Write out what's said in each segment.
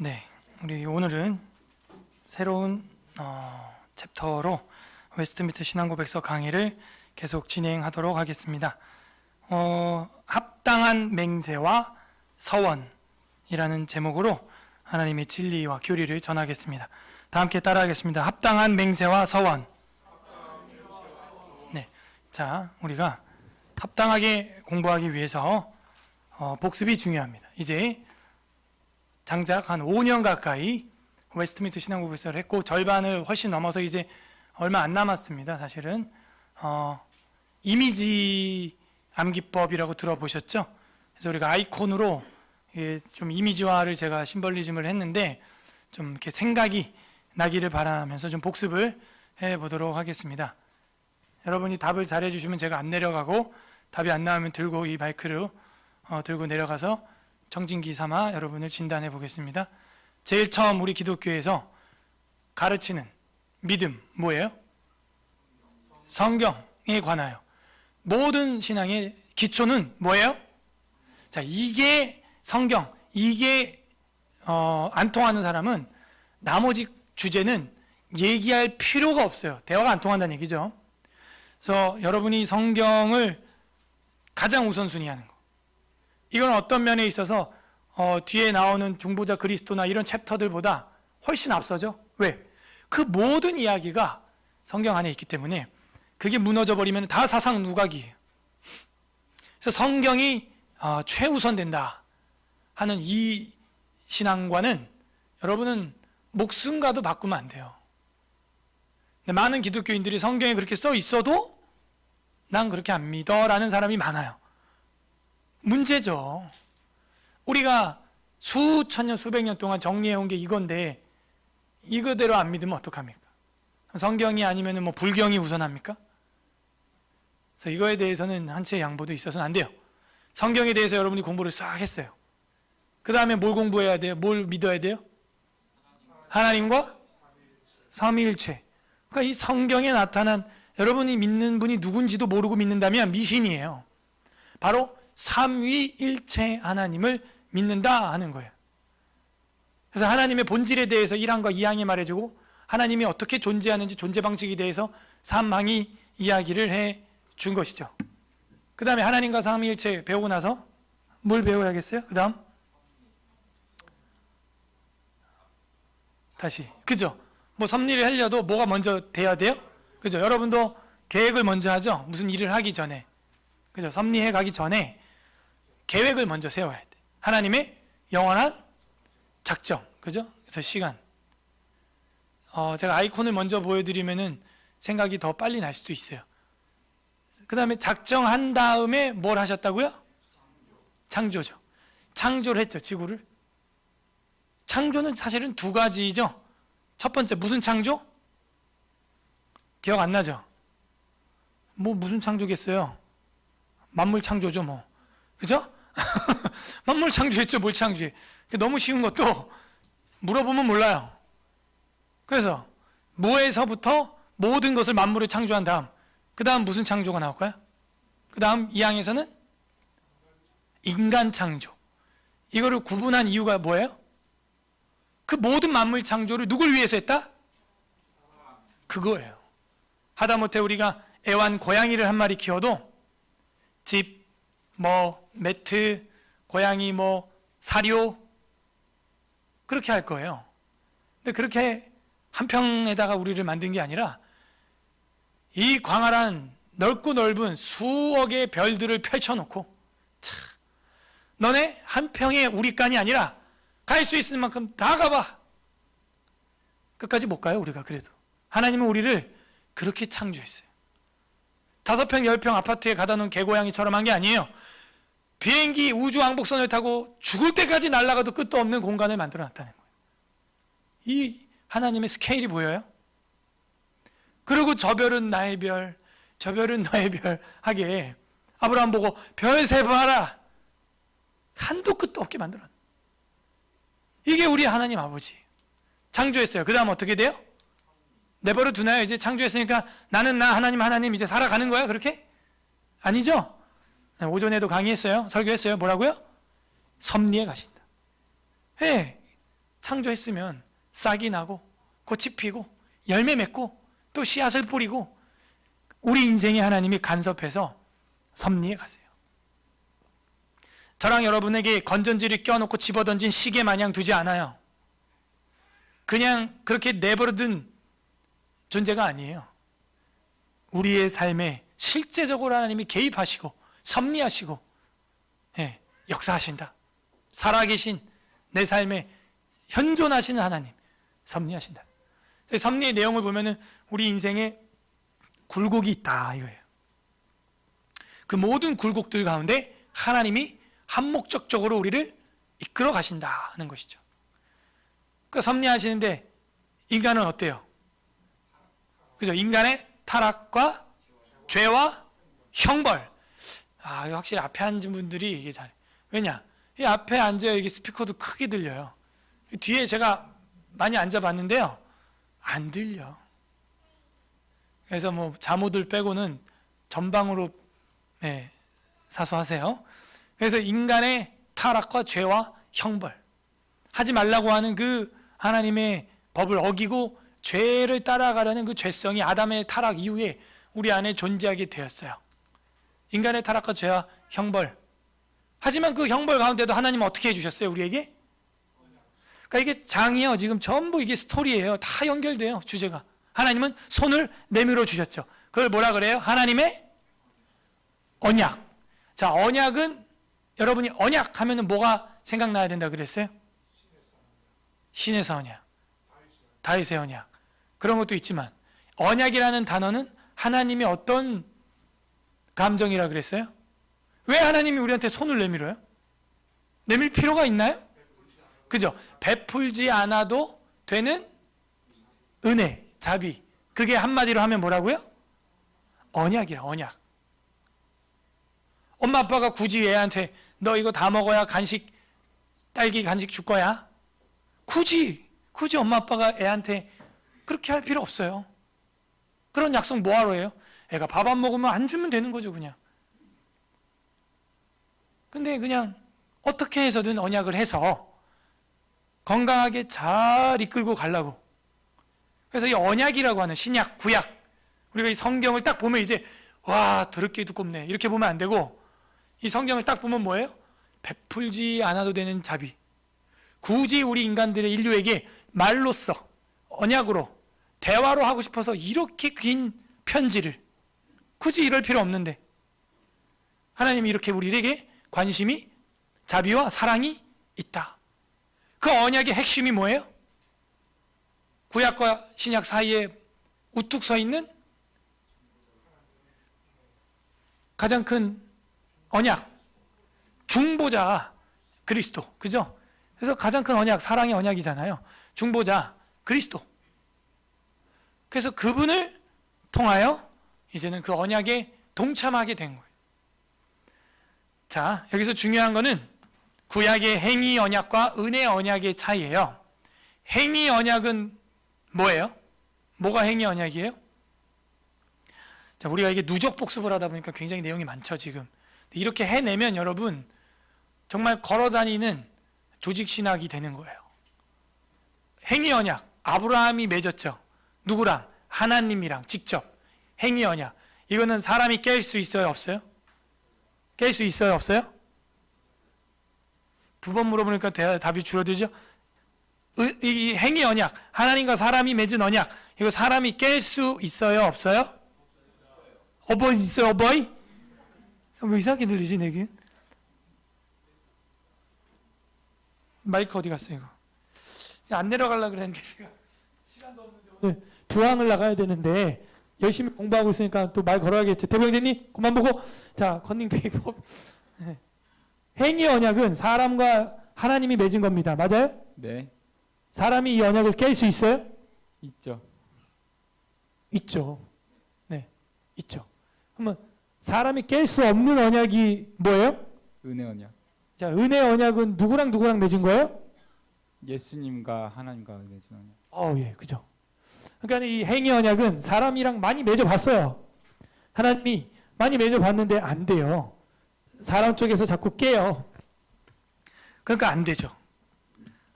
네, 우리 오늘은 새로운 챕터로 웨스트민스터 신앙고백서 강의를 계속 진행하도록 하겠습니다. 합당한 맹세와 서원이라는 제목으로 하나님의 진리와 교리를 전하겠습니다. 다 함께 따라하겠습니다. 합당한 맹세와 서원. 네, 자, 우리가 합당하게 공부하기 위해서 복습이 중요합니다. 이제 장작 한 5년 가까이 웨스트민스터 신앙고백서를 했고 절반을 훨씬 넘어서 이제 얼마 안 남았습니다. 사실은 이미지 암기법이라고 들어보셨죠? 그래서 우리가 아이콘으로 좀 이미지화를 제가 심벌리즘을 했는데 좀 이렇게 생각이 나기를 바라면서 좀 복습을 해보도록 하겠습니다. 여러분이 답을 잘해 주시면 제가 안 내려가고 답이 안 나오면 들고 이 마이크를 들고 내려가서 청진기 삼아 여러분을 진단해 보겠습니다. 제일 처음 우리 기독교에서 가르치는 믿음 뭐예요? 성경에 관하여. 모든 신앙의 기초는 뭐예요? 자, 이게 성경, 이게 안 통하는 사람은 나머지 주제는 얘기할 필요가 없어요. 대화가 안 통한다는 얘기죠. 그래서 여러분이 성경을 가장 우선순위하는 거. 이건 어떤 면에 있어서 뒤에 나오는 중보자 그리스도나 이런 챕터들보다 훨씬 앞서죠. 왜? 그 모든 이야기가 성경 안에 있기 때문에 그게 무너져 버리면 다 사상 누각이에요. 그래서 성경이 최우선된다 하는 이 신앙과는 여러분은 목숨과도 바꾸면 안 돼요. 근데 많은 기독교인들이 성경에 그렇게 써 있어도 난 그렇게 안 믿어 라는 사람이 많아요. 문제죠. 우리가 수천 년, 수백 년 동안 정리해온 게 이건데 이거대로 안 믿으면 어떡합니까? 성경이 아니면 뭐 불경이 우선합니까? 그래서 이거에 대해서는 한치의 양보도 있어서는 안 돼요. 성경에 대해서 여러분이 공부를 싹 했어요. 그 다음에 뭘 공부해야 돼요? 뭘 믿어야 돼요? 하나님과 삼위일체. 그러니까 이 성경에 나타난 여러분이 믿는 분이 누군지도 모르고 믿는다면 미신이에요. 바로 삼위일체 하나님을 믿는다 하는 거예요. 그래서 하나님의 본질에 대해서 1항과 2항이 말해주고 하나님이 어떻게 존재하는지 존재 방식에 대해서 3항이 이야기를 해 준 것이죠. 그 다음에 하나님과 삼위일체 배우고 나서 뭘 배워야겠어요? 그 다음 다시 그죠? 뭐 섭리를 하려도 뭐가 먼저 돼야 돼요? 그죠? 여러분도 계획을 먼저 하죠? 무슨 일을 하기 전에 그죠? 섭리해 가기 전에 계획을 먼저 세워야 돼. 하나님의 영원한 작정, 그죠? 그래서 시간. 제가 아이콘을 먼저 보여드리면은 생각이 더 빨리 날 수도 있어요. 그 다음에 작정한 다음에 뭘 하셨다고요? 창조죠. 창조를 했죠, 지구를. 창조는 사실은 두 가지죠. 첫 번째 무슨 창조? 기억 안 나죠? 뭐 무슨 창조겠어요? 만물 창조죠, 뭐. 그죠? 만물 창조했죠, 뭘 창조해. 너무 쉬운 것도 물어보면 몰라요. 그래서 뭐에서부터 모든 것을 만물을 창조한 다음, 그 다음 무슨 창조가 나올까요? 그 다음 2항에서는 인간 창조. 이거를 구분한 이유가 뭐예요? 그 모든 만물 창조를 누굴 위해서 했다? 그거예요. 하다못해 우리가 애완 고양이를 한 마리 키워도 집, 뭐 매트, 고양이 뭐 사료 그렇게 할 거예요. 근데 그렇게 한 평에다가 우리를 만든 게 아니라 이 광활한 넓고 넓은 수억의 별들을 펼쳐놓고 차, 너네 한 평에 우리 간이 아니라 갈 수 있을 만큼 다 가봐. 끝까지 못 가요 우리가. 그래도 하나님은 우리를 그렇게 창조했어요. 5평, 10평 아파트에 가다 놓은 개고양이처럼 한 게 아니에요. 비행기 우주 왕복선을 타고 죽을 때까지 날아가도 끝도 없는 공간을 만들어 놨다는 거예요. 이 하나님의 스케일이 보여요? 그리고 저 별은 나의 별, 저 별은 너의 별 하게 아브라함 보고 별 세봐라. 한도 끝도 없게 만들어. 이게 우리 하나님 아버지 창조했어요. 그 다음 어떻게 돼요? 내버려 두나요? 이제 창조했으니까 나는 나 하나님 이제 살아가는 거야 그렇게? 아니죠? 오전에도 강의했어요. 설교했어요. 뭐라고요? 섭리에 가신다. 예. 창조했으면 싹이 나고 꽃이 피고 열매 맺고 또 씨앗을 뿌리고 우리 인생에 하나님이 간섭해서 섭리해 가세요. 저랑 여러분에게 건전지를 껴놓고 집어던진 시계 마냥 두지 않아요. 그냥 그렇게 내버려둔 존재가 아니에요. 우리의 삶에 실제적으로 하나님이 개입하시고 섭리하시고 역사하신다. 살아계신 내 삶에 현존하시는 하나님 섭리하신다. 섭리의 내용을 보면은 우리 인생에 굴곡이 있다 이거예요. 그 모든 굴곡들 가운데 하나님이 한목적적으로 우리를 이끌어 가신다는 것이죠. 그 섭리하시는데 인간은 어때요? 그죠? 인간의 타락과 죄와 형벌. 이거 확실히 앞에 앉은 분들이 이게 잘해. 왜냐? 이 앞에 앉아야 이게 스피커도 크게 들려요. 뒤에 제가 많이 앉아봤는데요, 안 들려. 그래서 뭐 자모들 빼고는 전방으로 사수하세요. 그래서 인간의 타락과 죄와 형벌, 하지 말라고 하는 그 하나님의 법을 어기고 죄를 따라가려는 그 죄성이 아담의 타락 이후에 우리 안에 존재하게 되었어요. 인간의 타락과 죄와 형벌. 하지만 그 형벌 가운데도 하나님은 어떻게 해주셨어요? 우리에게? 그러니까 이게 장이에요. 지금 전부 이게 스토리예요. 다 연결돼요. 주제가. 하나님은 손을 내밀어 주셨죠. 그걸 뭐라 그래요? 하나님의 언약. 자, 언약은 여러분이 언약 하면은 뭐가 생각나야 된다 그랬어요? 신에서 언약, 다윗의 언약, 그런 것도 있지만 언약이라는 단어는 하나님의 어떤 감정이라 그랬어요? 왜 하나님이 우리한테 손을 내밀어요? 내밀 필요가 있나요? 그죠? 베풀지 않아도 되는 은혜, 자비. 그게 한마디로 하면 뭐라고요? 언약이라, 언약. 엄마 아빠가 굳이 애한테 너 이거 다 먹어야 간식, 딸기 간식 줄 거야? 굳이 엄마 아빠가 애한테 그렇게 할 필요 없어요. 그런 약속 뭐하러 해요? 애가 밥 안 먹으면 안 주면 되는 거죠, 그냥. 근데 그냥 어떻게 해서든 언약을 해서 건강하게 잘 이끌고 가려고. 그래서 이 언약이라고 하는 신약, 구약, 우리가 이 성경을 딱 보면 이제 와, 더럽게 두껍네 이렇게 보면 안 되고, 이 성경을 딱 보면 뭐예요? 베풀지 않아도 되는 자비. 굳이 우리 인간들의 인류에게 말로써, 언약으로, 대화로 하고 싶어서 이렇게 긴 편지를 굳이 이럴 필요 없는데 하나님이 이렇게 우리에게 관심이, 자비와 사랑이 있다. 그 언약의 핵심이 뭐예요? 구약과 신약 사이에 우뚝 서 있는 가장 큰 언약, 중보자 그리스도, 그죠? 그래서 가장 큰 언약, 사랑의 언약이잖아요. 중보자 그리스도. 그래서 그분을 통하여 이제는 그 언약에 동참하게 된 거예요. 자, 여기서 중요한 거는 구약의 행위 언약과 은혜 언약의 차이예요. 행위 언약은 뭐예요? 뭐가 행위 언약이에요? 자, 우리가 이게 누적 복습을 하다 보니까 굉장히 내용이 많죠, 지금. 이렇게 해내면 여러분 정말 걸어다니는 조직신학이 되는 거예요. 행위 언약, 아브라함이 맺었죠. 누구랑? 하나님이랑 직접. 행위 언약. 이거는 사람이 깰 수 있어요, 없어요? 깰 수 있어요, 없어요? 두 번 물어보니까 답이 줄어들죠? 이 행위 언약, 하나님과 사람이 맺은 언약, 이거 사람이 깰 수 있어요, 없어요? 어버이 있어요, 어버이? 왜 이상하게 들리지, 내게? 마이크 어디 갔어요, 이거? 안 내려가려고 그랬는데, 제가 시간도 없는데 오늘 부항을 나가야 되는데 열심히 공부하고 있으니까 또 말 걸어야겠죠. 대병재님, 그만 보고. 자, 컨닝페이퍼. 행위 언약은 사람과 하나님이 맺은 겁니다. 맞아요? 네, 사람이 이 언약을 깰 수 있어요? 있죠. 있죠. 네, 있죠. 그러면 사람이 깰 수 없는 언약이 뭐예요? 은혜 언약. 자, 은혜 언약은 누구랑 맺은 거예요? 예수님과 하나님과 맺은 언약. 예, 그죠. 그러니까 이 행위 언약은 사람이랑 많이 맺어봤어요. 하나님이 많이 맺어봤는데 안 돼요. 사람 쪽에서 자꾸 깨요. 그러니까 안 되죠.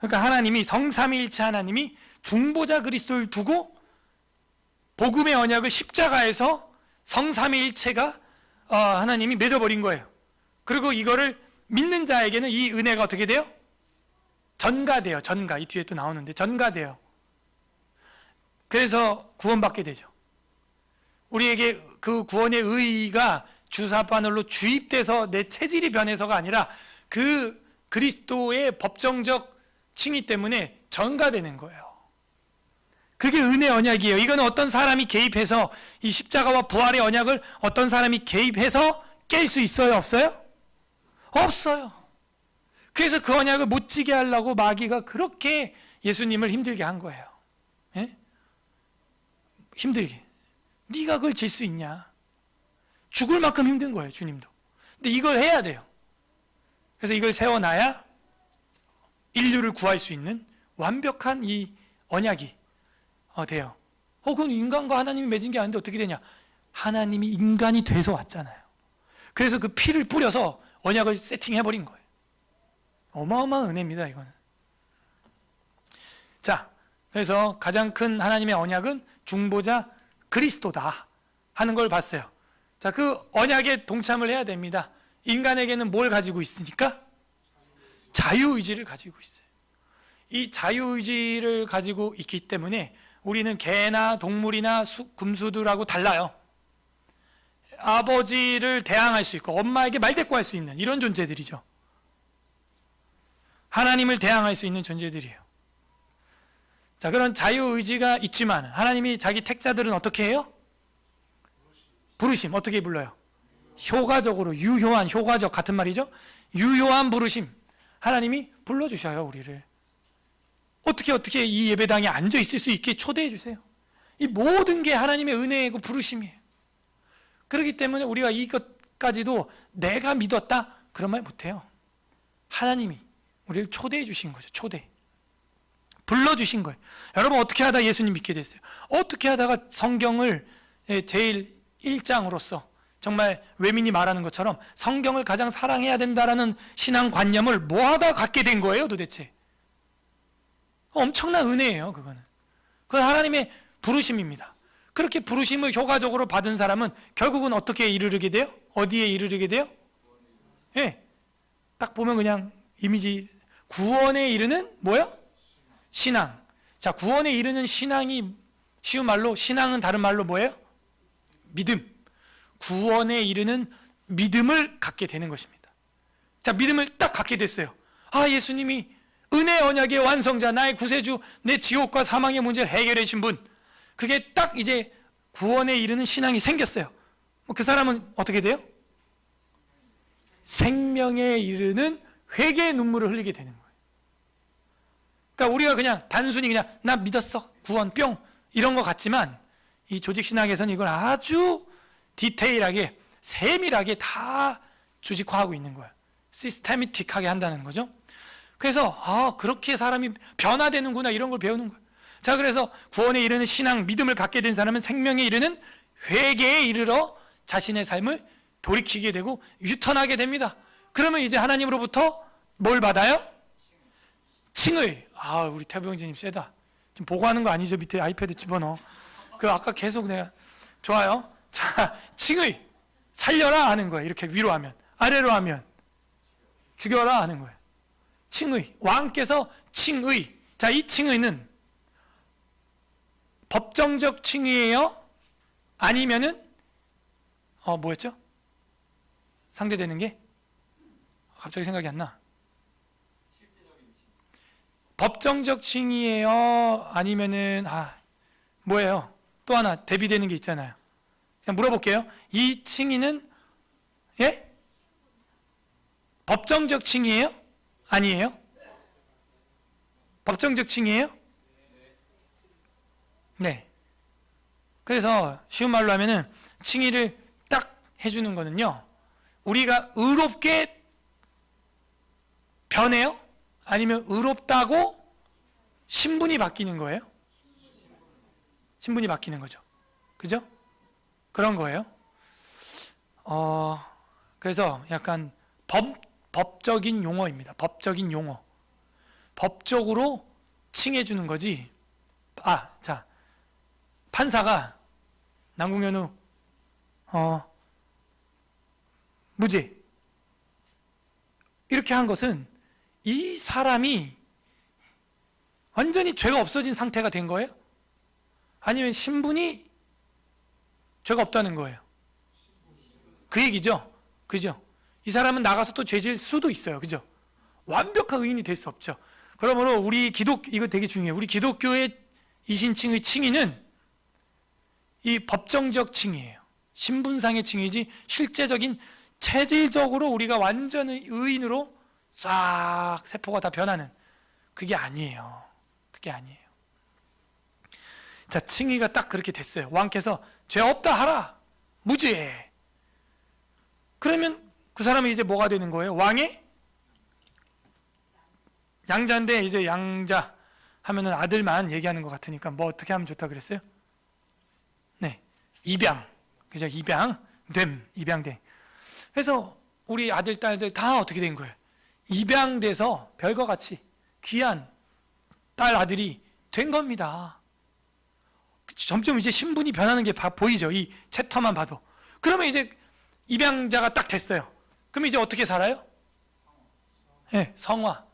그러니까 하나님이 성삼위일체 하나님이 중보자 그리스도를 두고 복음의 언약을 십자가에서 성삼위일체가 하나님이 맺어버린 거예요. 그리고 이거를 믿는 자에게는 이 은혜가 어떻게 돼요? 전가돼요. 전가. 이 뒤에 또 나오는데 전가돼요. 그래서 구원받게 되죠. 우리에게 그 구원의 의의가 주사바늘로 주입돼서 내 체질이 변해서가 아니라 그 그리스도의 법정적 칭의 때문에 전가되는 거예요. 그게 은혜 언약이에요. 이거는 어떤 사람이 개입해서 이 십자가와 부활의 언약을 어떤 사람이 개입해서 깰 수 있어요? 없어요? 없어요. 그래서 그 언약을 못 지게 하려고 마귀가 그렇게 예수님을 힘들게 한 거예요. 예? 힘들게. 네가 그걸 질 수 있냐? 죽을 만큼 힘든 거예요, 주님도. 근데 이걸 해야 돼요. 그래서 이걸 세워놔야 인류를 구할 수 있는 완벽한 이 언약이 돼요. 그건 인간과 하나님이 맺은 게 아닌데 어떻게 되냐? 하나님이 인간이 돼서 왔잖아요. 그래서 그 피를 뿌려서 언약을 세팅해버린 거예요. 어마어마한 은혜입니다, 이거는. 자, 그래서 가장 큰 하나님의 언약은 중보자 그리스도다 하는 걸 봤어요. 자, 그 언약에 동참을 해야 됩니다. 인간에게는 뭘 가지고 있으니까? 자유의지를 가지고 있어요. 이 자유의지를 가지고 있기 때문에 우리는 개나 동물이나 금수들하고 달라요. 아버지를 대항할 수 있고 엄마에게 말대꾸할 수 있는 이런 존재들이죠. 하나님을 대항할 수 있는 존재들이에요. 자, 그런 자유의지가 있지만 하나님이 자기 택자들은 어떻게 해요? 부르심. 어떻게 불러요? 효과적으로, 유효한, 효과적 같은 말이죠. 유효한 부르심. 하나님이 불러주셔요, 우리를. 어떻게 이 예배당에 앉아 있을 수 있게 초대해 주세요. 이 모든 게 하나님의 은혜이고 부르심이에요. 그렇기 때문에 우리가 이것까지도 내가 믿었다 그런 말 못해요. 하나님이 우리를 초대해 주신 거죠. 초대. 불러주신 거예요. 여러분 어떻게 하다 예수님 믿게 됐어요? 어떻게 하다가 성경을 제일 1장으로서 정말 외민이 말하는 것처럼 성경을 가장 사랑해야 된다라는 신앙관념을 뭐하다 갖게 된 거예요 도대체? 엄청난 은혜예요 그거는. 그건 하나님의 부르심입니다. 그렇게 부르심을 효과적으로 받은 사람은 결국은 어떻게 이르르게 돼요? 어디에 이르르게 돼요? 예, 딱 보면 그냥 이미지 구원에 이르는 뭐야? 신앙. 자, 구원에 이르는 신앙이 쉬운 말로 신앙은 다른 말로 뭐예요? 믿음. 구원에 이르는 믿음을 갖게 되는 것입니다. 자, 믿음을 딱 갖게 됐어요. 아, 예수님이 은혜 언약의 완성자, 나의 구세주, 내 지옥과 사망의 문제를 해결해 주신 분. 그게 딱 이제 구원에 이르는 신앙이 생겼어요. 그 사람은 어떻게 돼요? 생명에 이르는 회개의 눈물을 흘리게 되는 거예요. 그러니까 우리가 그냥 단순히 그냥 나 믿었어, 구원 뿅 이런 것 같지만 이 조직신학에서는 이걸 아주 디테일하게 세밀하게 다 조직화하고 있는 거예요. 시스테미틱하게 한다는 거죠. 그래서 그렇게 사람이 변화되는구나 이런 걸 배우는 거예요. 자, 그래서 구원에 이르는 신앙, 믿음을 갖게 된 사람은 생명에 이르는 회개에 이르러 자신의 삶을 돌이키게 되고 유턴하게 됩니다. 그러면 이제 하나님으로부터 뭘 받아요? 칭의. 우리 태부형제님 세다. 지금 보고하는 거 아니죠? 밑에 아이패드 집어넣어. 그 아까 계속 내가 좋아요. 자, 칭의. 살려라 하는 거예요. 이렇게 위로 하면. 아래로 하면 죽여라 하는 거예요. 칭의. 왕께서 칭의. 자, 이 칭의는 법정적 칭의예요? 아니면은 뭐였죠? 상대되는 게 갑자기 생각이 안 나. 법정적 칭의예요? 아니면은 뭐예요? 또 하나 대비되는 게 있잖아요. 그냥 물어볼게요. 이 칭의는 법정적 칭의예요? 아니에요? 법정적 칭의예요? 네. 그래서 쉬운 말로 하면은 칭의를 딱 해주는 거는요. 우리가 의롭게 변해요? 아니면 의롭다고 신분이 바뀌는 거예요? 신분이 바뀌는 거죠. 그죠? 그런 거예요. 그래서 약간 법적인 용어입니다. 법적인 용어. 법적으로 칭해 주는 거지. 자, 판사가 남궁현우 무죄 이렇게 한 것은 이 사람이 완전히 죄가 없어진 상태가 된 거예요? 아니면 신분이 죄가 없다는 거예요? 그 얘기죠. 그죠? 이 사람은 나가서 또 죄 지을 수도 있어요. 그죠? 완벽한 의인이 될 수 없죠. 그러므로 이거 되게 중요해요. 우리 기독교의 이신칭의 칭의는 이 법정적 칭의예요. 신분상의 칭의지 실제적인 체질적으로 우리가 완전히 의인으로 싹 세포가 다 변하는 그게 아니에요. 그게 아니에요. 자, 칭의가 딱 그렇게 됐어요. 왕께서 죄 없다 하라. 무죄. 그러면 그 사람이 이제 뭐가 되는 거예요? 왕의 양자인데 이제 양자 하면은 아들만 얘기하는 것 같으니까 뭐 어떻게 하면 좋다 그랬어요? 네, 입양. 그죠? 입양됨. 그래서 우리 아들, 딸들 다 어떻게 된 거예요? 입양돼서 별과 같이 귀한 딸, 아들이 된 겁니다. 점점 이제 신분이 변하는 게 보이죠? 이 챕터만 봐도. 그러면 이제 입양자가 딱 됐어요. 그럼 이제 어떻게 살아요? 네, 성화.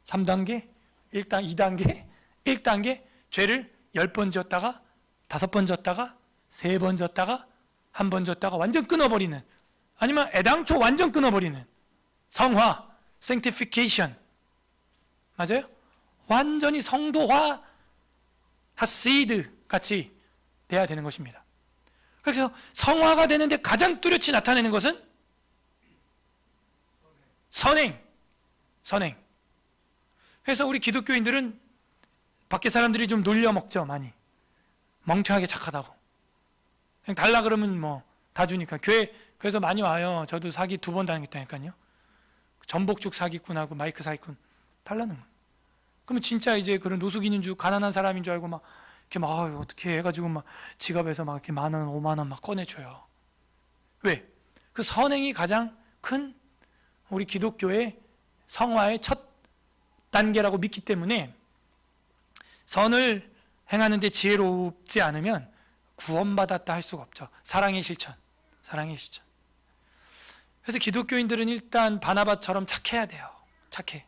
3단계, 2단계, 1단계 죄를 10번 지었다가 5번 지었다가 3번 지었다가 1번 지었다가 완전 끊어버리는, 아니면 애당초 완전 끊어버리는 성화, sanctification. 맞아요? 완전히 성도화 하시드 같이 돼야 되는 것입니다. 그래서 성화가 되는데 가장 뚜렷이 나타내는 것은 선행. 그래서 우리 기독교인들은 밖에 사람들이 좀 놀려먹죠. 많이 멍청하게 착하다고. 그냥 달라 그러면 뭐 다 주니까. 그래서 많이 와요. 저도 사기 2번 당했다니까요. 전복죽 사기꾼하고 마이크 사기꾼 달라는 거예요. 그러면 진짜 이제 그런 노숙인인 줄, 가난한 사람인 줄 알고 막 이렇게 막 어떻게 해가지고 막 지갑에서 막 이렇게 10,000원, 50,000원 막 꺼내줘요. 왜? 그 선행이 가장 큰 우리 기독교의 성화의 첫 단계라고 믿기 때문에 선을 행하는데 지혜롭지 않으면 구원받았다 할 수가 없죠. 사랑의 실천. 그래서 기독교인들은 일단 바나바처럼 착해야 돼요. 착해.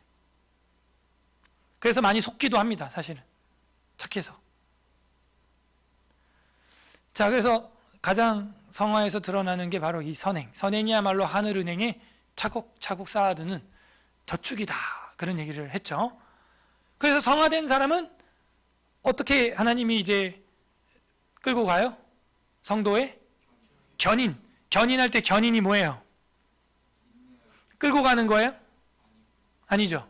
그래서 많이 속기도 합니다. 사실은 착해서. 자, 그래서 가장 성화에서 드러나는 게 바로 이 선행. 선행이야말로 하늘은행에 차곡차곡 쌓아두는 저축이다. 그런 얘기를 했죠. 그래서 성화된 사람은 어떻게 하나님이 이제 끌고 가요? 성도의 견인할 때 견인이 뭐예요? 끌고 가는 거예요? 아니죠.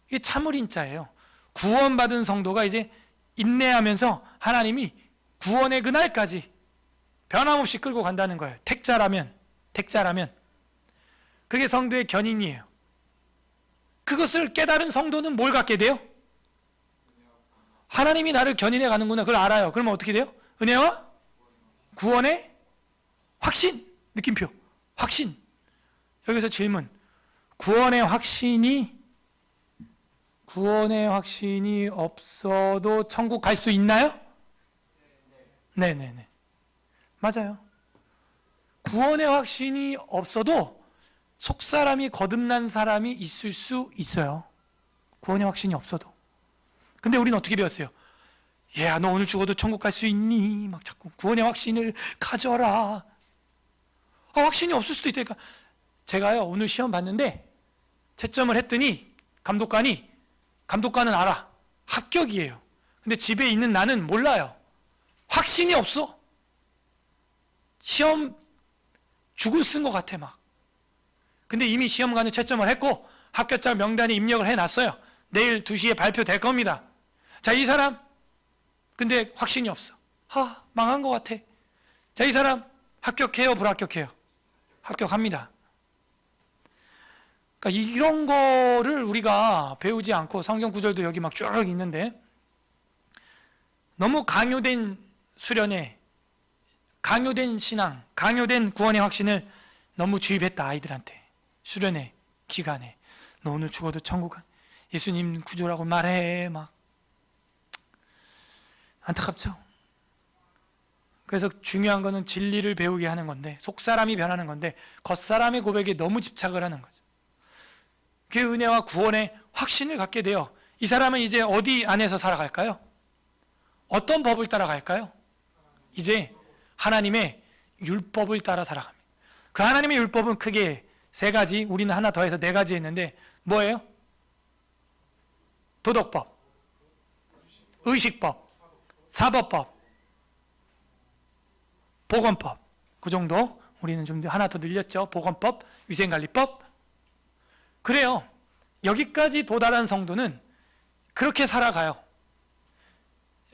이게 참을인자예요. 구원받은 성도가 이제 인내하면서 하나님이 구원의 그날까지 변함없이 끌고 간다는 거예요. 택자라면 그게 성도의 견인이에요. 그것을 깨달은 성도는 뭘 갖게 돼요? 하나님이 나를 견인해 가는구나. 그걸 알아요. 그러면 어떻게 돼요? 은혜와 구원의 확신. 느낌표. 확신. 여기서 질문. 구원의 확신이 없어도 천국 갈 수 있나요? 네네네. 맞아요. 구원의 확신이 없어도 속사람이 거듭난 사람이 있을 수 있어요. 구원의 확신이 없어도. 근데 우리는 어떻게 배웠어요? 야, 너 오늘 죽어도 천국 갈 수 있니? 막 자꾸 구원의 확신을 가져라. 확신이 없을 수도 있다니까. 제가요, 오늘 시험 봤는데 채점을 했더니 감독관은 알아. 합격이에요. 근데 집에 있는 나는 몰라요. 확신이 없어. 시험 죽을 쓴 것 같아 막. 근데 이미 시험관은 채점을 했고 합격자 명단에 입력을 해놨어요. 내일 2시에 발표될 겁니다. 자, 이 사람 근데 확신이 없어. 망한 것 같아. 자, 이 사람 합격해요, 불합격해요? 합격합니다. 그러니까 이런 거를 우리가 배우지 않고, 성경 구절도 여기 막 쭉 있는데 너무 강요된 수련회, 강요된 신앙, 강요된 구원의 확신을 너무 주입했다. 아이들한테 수련회 기간에 너 오늘 죽어도 천국 가. 예수님 구조라고 말해. 막 안타깝죠. 그래서 중요한 거는 진리를 배우게 하는 건데, 속사람이 변하는 건데 겉사람의 고백에 너무 집착을 하는 거죠. 그 은혜와 구원의 확신을 갖게 돼요. 이 사람은 이제 어디 안에서 살아갈까요? 어떤 법을 따라갈까요? 이제 하나님의 율법을 따라 살아갑니다. 그 하나님의 율법은 크게 세 가지, 우리는 하나 더해서 네 가지 했는데 뭐예요? 도덕법, 의식법, 사법법, 보건법. 그 정도. 우리는 좀 하나 더 늘렸죠. 보건법, 위생관리법. 그래요. 여기까지 도달한 성도는 그렇게 살아가요.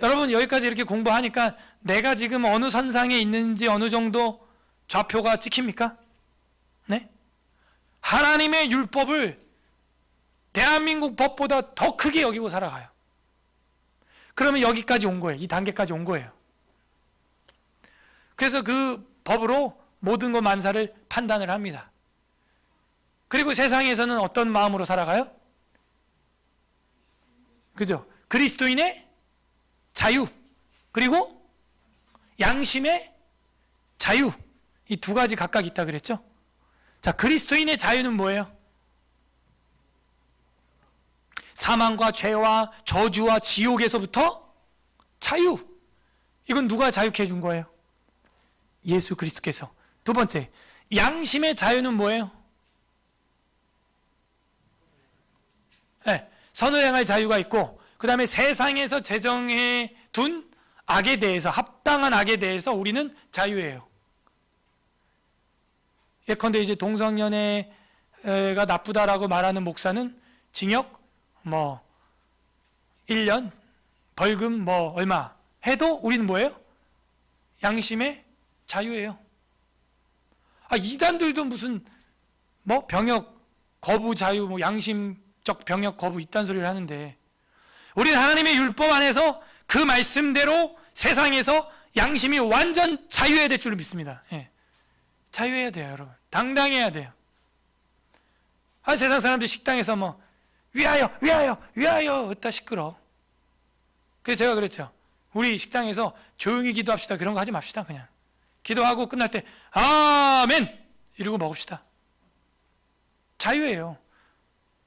여러분, 여기까지 이렇게 공부하니까 내가 지금 어느 선상에 있는지 어느 정도 좌표가 찍힙니까? 네? 하나님의 율법을 대한민국 법보다 더 크게 여기고 살아가요. 그러면 여기까지 온 거예요. 이 단계까지 온 거예요. 그래서 그 법으로 모든 것 만사를 판단을 합니다. 그리고 세상에서는 어떤 마음으로 살아가요? 그죠? 그리스도인의 자유, 그리고 양심의 자유. 이 두 가지 각각 있다 그랬죠? 자, 그리스도인의 자유는 뭐예요? 사망과 죄와 저주와 지옥에서부터 자유. 이건 누가 자유케 해준 거예요? 예수 그리스도께서. 두 번째, 양심의 자유는 뭐예요? 네, 선을 행할 자유가 있고, 그 다음에 세상에서 제정해 둔 악에 대해서, 합당한 악에 대해서 우리는 자유예요. 예컨대 이제 동성연애가 나쁘다라고 말하는 목사는 징역 1년, 벌금 얼마 해도 우리는 뭐예요? 양심의 자유예요. 이단들도 무슨 병역 거부 자유, 양심적 병역 거부 이딴 소리를 하는데, 우리는 하나님의 율법 안에서 그 말씀대로 세상에서 양심이 완전 자유해야 될 줄 믿습니다. 예. 자유해야 돼요, 여러분. 당당해야 돼요. 세상 사람들이 식당에서 위하여, 위하여, 위하여 으따 시끄러. 그래서 제가 그랬죠. 우리 식당에서 조용히 기도합시다. 그런 거 하지 맙시다. 그냥 기도하고 끝날 때 아멘 이러고 먹읍시다. 자유예요.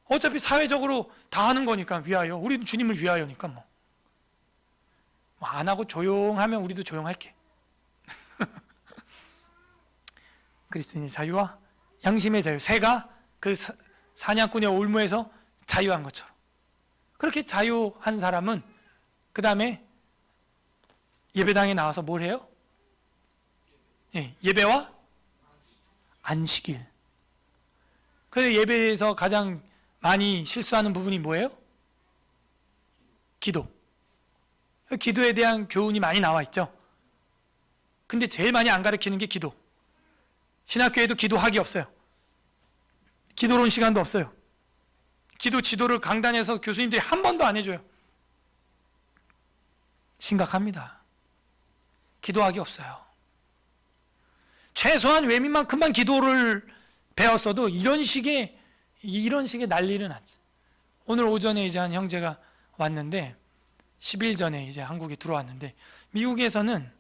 어차피 사회적으로 다 하는 거니까 위하여. 우리는 주님을 위하여니까 안 하고 조용하면 우리도 조용할게. 그리스도인의 자유와 양심의 자유, 새가 그 사냥꾼의 올무에서 자유한 것처럼, 그렇게 자유한 사람은 그 다음에 예배당에 나와서 뭘 해요? 예배와 안식일. 그래서 예배에서 가장 많이 실수하는 부분이 뭐예요? 기도. 기도에 대한 교훈이 많이 나와 있죠. 근데 제일 많이 안 가르치는 게 기도. 신학교에도 기도학이 없어요. 기도론 시간도 없어요. 기도 지도를 강단에서 교수님들이 한 번도 안 해줘요. 심각합니다. 기도학이 없어요. 최소한 외민만큼만 기도를 배웠어도 이런 식의 난리는 났죠. 오늘 오전에 이제 한 형제가 왔는데, 10일 전에 이제 한국에 들어왔는데, 미국에서는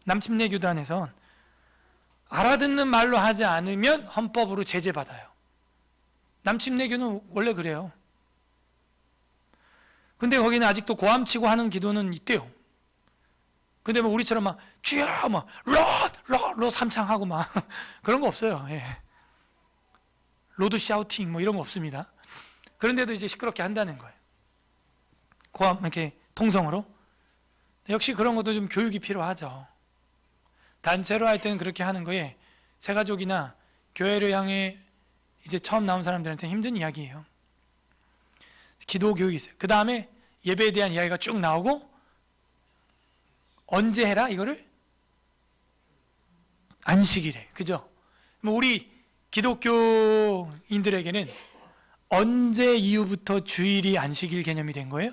남침내 교단에선 알아듣는 말로 하지 않으면 헌법으로 제재받아요. 남침내교는 원래 그래요. 근데 거기는 아직도 고함치고 하는 기도는 있대요. 근데 우리처럼 주여 로 삼창하고 그런 거 없어요. 예. 로드 샤우팅 이런 거 없습니다. 그런데도 이제 시끄럽게 한다는 거예요. 고함 이렇게 통성으로. 역시 그런 것도 좀 교육이 필요하죠. 단체로 할 때는 그렇게 하는 거에 새가족이나 교회를 향해 이제 처음 나온 사람들한테 힘든 이야기예요. 기도 교육이 있어요. 그 다음에 예배에 대한 이야기가 쭉 나오고, 언제 해라 이거를? 안식일에. 그죠? 우리 기독교인들에게는 언제 이후부터 주일이 안식일 개념이 된 거예요?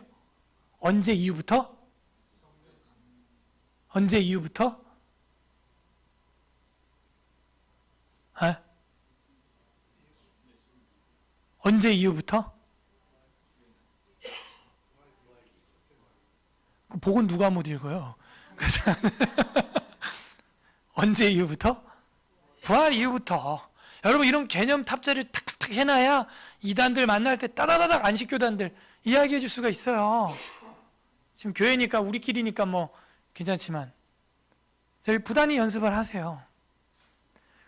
언제 이후부터? 언제 이후부터? 언제 이후부터? 복은 누가 못 읽어요? 그래서 언제 이후부터? 부활 이후부터. 여러분 이런 개념 탑재를 탁탁탁 해놔야 이단들 만날 때 따다다닥 안식교단들 이야기해 줄 수가 있어요. 지금 교회니까 우리끼리니까 뭐 괜찮지만 저희 부단히 연습을 하세요.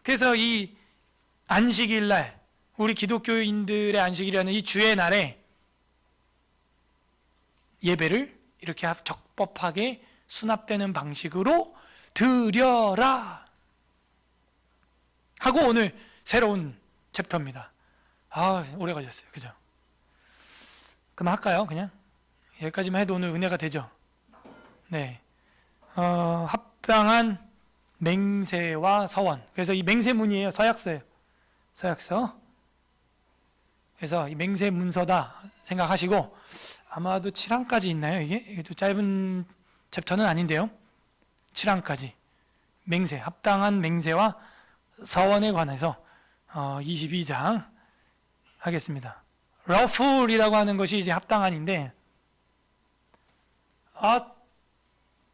그래서 이 안식일 날, 우리 기독교인들의 안식일이라는 이 주의 날에 예배를 이렇게 적법하게 수납되는 방식으로 드려라 하고 오늘 새로운 챕터입니다. 아, 오래 걸렸어요. 그죠? 그럼 할까요? 그냥 여기까지만 해도 오늘 은혜가 되죠. 네, 합당한 맹세와 서원. 그래서 이 맹세문이에요. 서약서예요. 서약서. 그래서 이 맹세문서다 생각하시고, 아마도 7항까지 있나요? 이게 좀 짧은 챕터는 아닌데요. 7항까지 맹세, 합당한 맹세와 서원에 관해서 22장 하겠습니다. 러풀이라고 하는 것이 이제 합당한인데,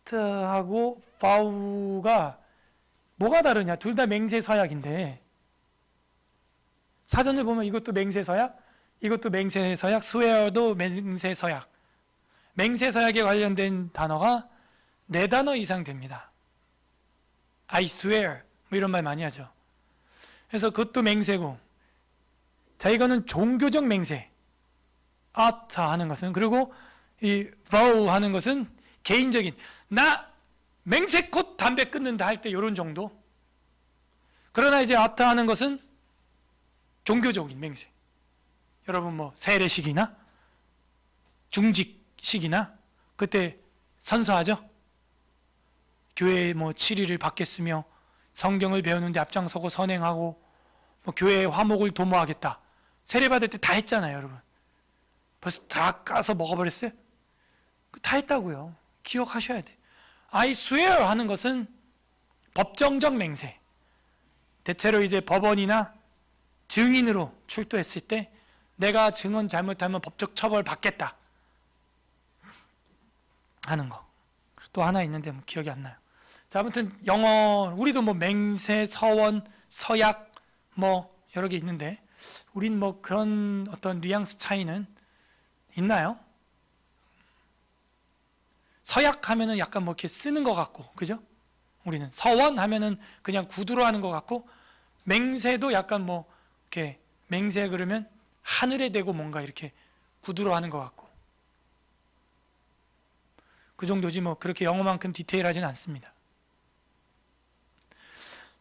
아트하고 바우가 뭐가 다르냐? 둘 다 맹세 서약인데, 사전을 보면 이것도 맹세 서약, 이것도 맹세 서약, 스웨어도 맹세 서약. 맹세 서약에 관련된 단어가 4단어 이상 됩니다. I swear 뭐 이런 말 많이 하죠. 그래서 그것도 맹세고, 자, 이거는 종교적 맹세, 아트 하는 것은, 그리고 이 vow 하는 것은 개인적인, 나 맹세코 담배 끊는다 할 때 이런 정도. 그러나 이제 아트 하는 것은 종교적인 맹세. 여러분 뭐 세례식이나 중직식이나 그때 선서하죠. 교회에 뭐 7일을 받겠으며 성경을 배우는데 앞장서고 선행하고 뭐 교회의 화목을 도모하겠다. 세례 받을 때 다 했잖아요, 여러분. 벌써 다 까서 먹어버렸어요? 다 했다고요. 기억하셔야 돼. I swear 하는 것은 법정적 맹세. 대체로 이제 법원이나 증인으로 출두했을 때 내가 증언 잘못하면 법적 처벌 받겠다 하는 거. 또 하나 있는데 뭐 기억이 안 나요. 자, 아무튼 영어, 우리도 뭐 맹세, 서원, 서약 뭐 여러 개 있는데, 우린 뭐 그런 어떤 뉘앙스 차이는 있나요? 서약 하면은 약간 뭐 이렇게 쓰는 것 같고, 그죠? 우리는 서원 하면은 그냥 구두로 하는 것 같고, 맹세도 약간 뭐 이렇게 맹세 그러면 하늘에 대고 뭔가 이렇게 구두로 하는 것 같고, 그 정도지 뭐 그렇게 영어만큼 디테일하지는 않습니다.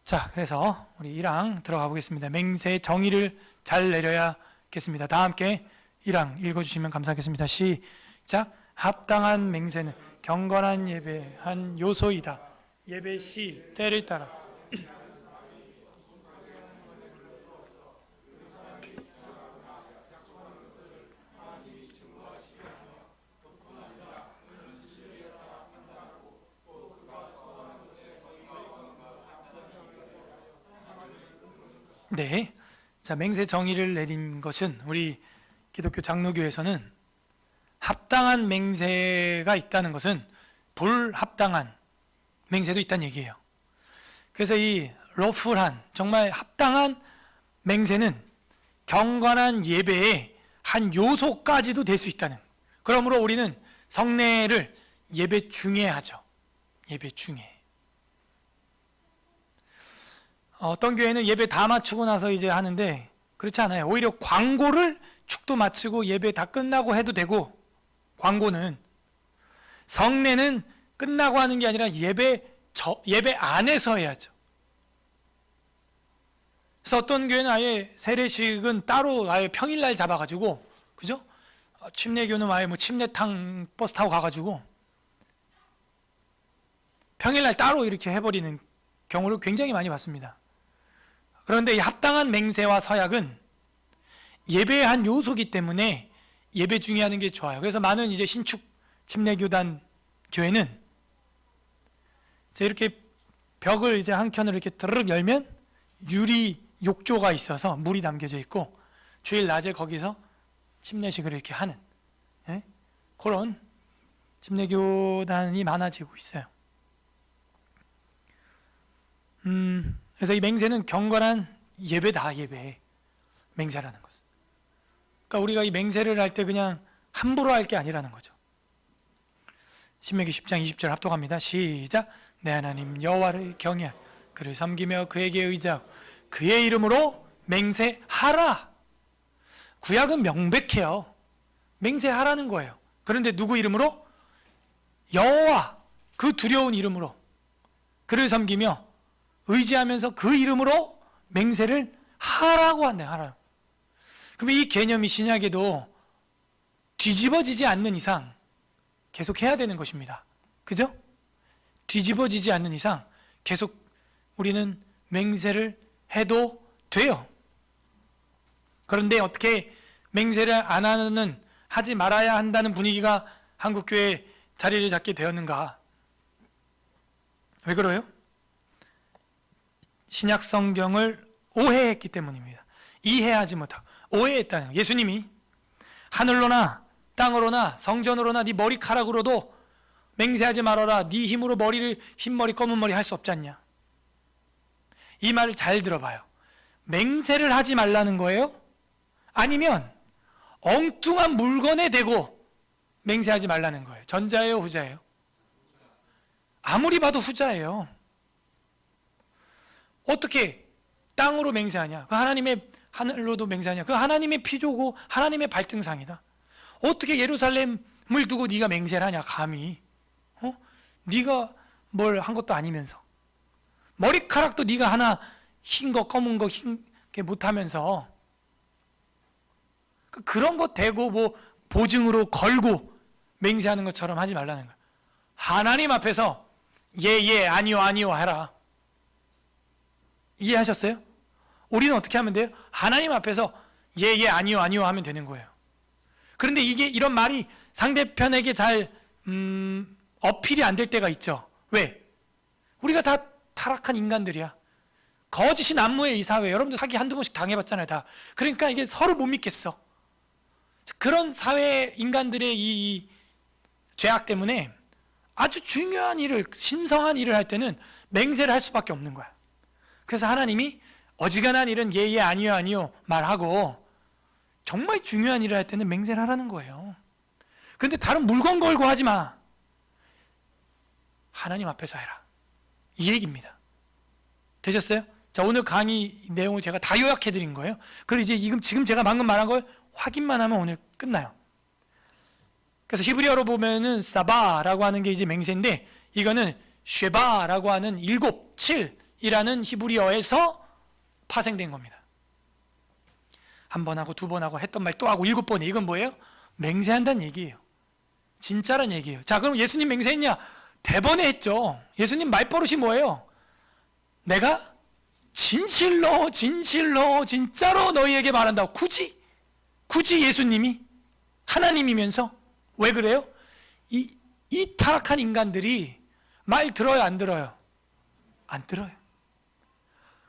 자, 그래서 우리 1항 들어가 보겠습니다. 맹세의 정의를 잘 내려야겠습니다. 다 함께 1항 읽어주시면 감사하겠습니다. 시작. 합당한 맹세는 경건한 예배의 한 요소이다. 예배 시 때를 따라 네, 자, 맹세 정의를 내린 것은 우리 기독교 장로교에서는 합당한 맹세가 있다는 것은 불합당한 맹세도 있다는 얘기예요. 그래서 이 러풀한, 정말 합당한 맹세는 경건한 예배의 한 요소까지도 될 수 있다는. 그러므로 우리는 성례를 예배 중에 하죠. 예배 중에. 어떤 교회는 예배 다 마치고 나서 이제 하는데 그렇지 않아요. 오히려 광고를 축도 마치고 예배 다 끝나고 해도 되고, 광고는, 성례는 끝나고 하는 게 아니라 예배 안에서 해야죠. 그래서 어떤 교회는 아예 세례식은 따로 아예 평일날 잡아가지고, 그죠? 침례교는 아예 뭐 침례탕 버스 타고 가가지고 평일날 따로 이렇게 해버리는 경우를 굉장히 많이 봤습니다. 그런데 이 합당한 맹세와 서약은 예배의 한 요소이기 때문에 예배 중에 하는 게 좋아요. 그래서 많은 이제 신축 침례교단 교회는 이렇게 벽을 이제 한 켠을 이렇게 드르륵 열면 유리 욕조가 있어서 물이 담겨져 있고, 주일 낮에 거기서 침례식을 이렇게 하는, 그런 침례교단이 많아지고 있어요. 그래서 이 맹세는 경건한 예배다, 예배. 맹세라는 것은. 그러니까 우리가 이 맹세를 할 때 그냥 함부로 할 게 아니라는 거죠. 신명기 10장 20절 합독합니다. 시작. 내 하나님 여호와를 경외하여 그를 섬기며 그에게 의지하고 그의 이름으로 맹세하라. 구약은 명백해요. 맹세하라는 거예요. 그런데 누구 이름으로? 여호와, 그 두려운 이름으로 그를 섬기며 의지하면서 그 이름으로 맹세를 하라고 한대요. 하라. 그럼 이 개념이 신약에도 뒤집어지지 않는 이상 계속 해야 되는 것입니다. 그죠? 뒤집어지지 않는 이상 계속 우리는 맹세를 해도 돼요. 그런데 어떻게 맹세를 안 하는, 하지 말아야 한다는 분위기가 한국교회에 자리를 잡게 되었는가? 왜 그래요? 신약 성경을 오해했기 때문입니다. 이해하지 못하고 오해했다는 거예요. 예수님이 하늘로나 땅으로나 성전으로나 네 머리카락으로도 맹세하지 말아라. 네 힘으로 머리를 흰머리 검은 머리 할 수 없지 않냐. 이 말을 잘 들어봐요. 맹세를 하지 말라는 거예요? 아니면 엉뚱한 물건에 대고 맹세하지 말라는 거예요? 전자예요, 후자예요? 아무리 봐도 후자예요. 어떻게 땅으로 맹세하냐? 그 하나님의 하늘로도 맹세하냐? 그 하나님의 피조고 하나님의 발등상이다. 어떻게 예루살렘을 두고 네가 맹세를 하냐? 감히. 네가 뭘 한 것도 아니면서 머리카락도 네가 하나 흰 거 검은 거 흰 게 못하면서 그런 거 대고 뭐 보증으로 걸고 맹세하는 것처럼 하지 말라는 거야. 하나님 앞에서 예 아니요 아니요 해라. 이해하셨어요? 우리는 어떻게 하면 돼요? 하나님 앞에서 예 아니요 아니요 하면 되는 거예요. 그런데 이게 이런 말이 상대편에게 잘 어필이 안 될 때가 있죠. 왜? 우리가 다 타락한 인간들이야. 거짓이 난무해, 이 사회. 여러분들 사기 한두 번씩 당해봤잖아요, 다. 그러니까 이게 서로 못 믿겠어. 그런 사회 인간들의 이 죄악 때문에 아주 중요한 일을, 신성한 일을 할 때는 맹세를 할 수밖에 없는 거야. 그래서 하나님이 어지간한 일은 예 아니요 아니요 말하고 정말 중요한 일을 할 때는 맹세를 하라는 거예요. 그런데 다른 물건 걸고 하지 마. 하나님 앞에서 해라. 이 얘기입니다. 되셨어요? 자, 오늘 강의 내용을 제가 다 요약해 드린 거예요. 그리고 이제 지금 제가 방금 말한 걸 확인만 하면 오늘 끝나요. 그래서 히브리어로 보면은 사바라고 하는 게 이제 맹세인데, 이거는 쉐바라고 하는 7, 7이라는 히브리어에서 파생된 겁니다. 한 번 하고 두 번 하고 했던 말 또 하고 7번이, 이건 뭐예요? 맹세한다는 얘기예요. 진짜란 얘기예요. 자, 그럼 예수님 맹세했냐? 대번에 했죠. 예수님 말버릇이 뭐예요? 내가 진실로 진짜로 너희에게 말한다고. 굳이 예수님이 하나님이면서. 왜 그래요? 이 타락한 인간들이 말 들어요, 안 들어요? 안 들어요.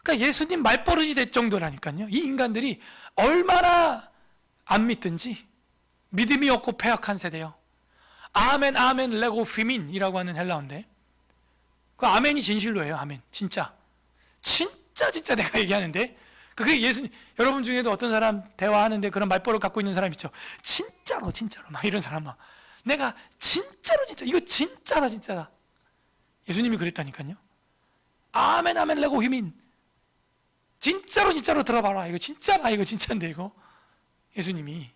그러니까 예수님 말버릇이 될 정도라니까요. 이 인간들이 얼마나 안 믿든지. 믿음이 없고 패역한 세대요. 아멘 레고 휘민이라고 하는 헬라어인데, 그 아멘이 진실로예요. 아멘. 진짜 내가 얘기하는데, 그게 예수님, 여러분 중에도 어떤 사람 대화하는데 그런 말버릇 갖고 있는 사람 있죠. 진짜로 막 이런 사람 막, 내가 진짜로 이거 진짜다. 예수님이 그랬다니까요. 아멘 레고 휘민. 진짜로 들어봐라. 이거 진짜다. 이거 진짜인데 이거. 예수님이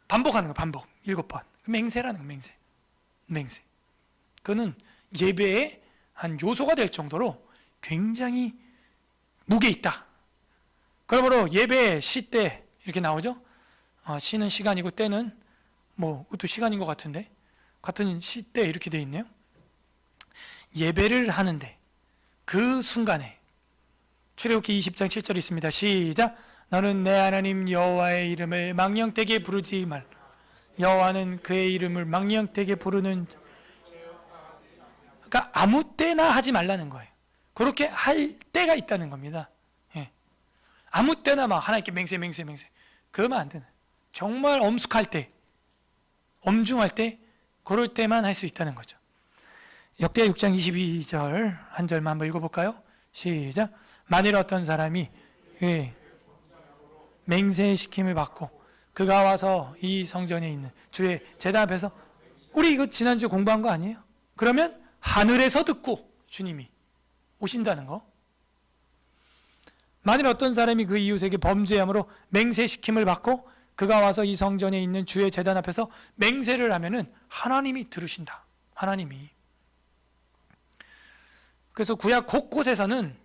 반복하는 거, 반복 7번. 맹세라는 거, 맹세. 그거는 예배의 한 요소가 될 정도로 굉장히 무게 있다. 그러므로 예배 시 때 이렇게 나오죠. 시는 시간이고 때는 뭐 그것도 시간인 것 같은데, 같은 시 때 이렇게 돼 있네요. 예배를 하는데 그 순간에 출애굽기 20장 7절이 있습니다. 시작. 너는 내 하나님 여호와의 이름을 망령되게 부르지 말. 여호와는 그의 이름을 망령되게 부르는. 그러니까 아무 때나 하지 말라는 거예요. 그렇게 할 때가 있다는 겁니다. 예. 아무 때나 막 하나님께 맹세. 그러면 안 되는. 정말 엄숙할 때, 엄중할 때 그럴 때만 할 수 있다는 거죠. 역대하 6장 22절 한 절만 한번 읽어볼까요? 시작. 만일 어떤 사람이 맹세시킴을 받고 그가 와서 이 성전에 있는 주의 제단 앞에서, 우리 이거 지난주에 공부한 거 아니에요? 그러면 하늘에서 듣고 주님이 오신다는 거. 만일 어떤 사람이 그 이웃에게 범죄함으로 맹세시킴을 받고 그가 와서 이 성전에 있는 주의 제단 앞에서 맹세를 하면은 하나님이 들으신다. 하나님이. 그래서 구약 곳곳에서는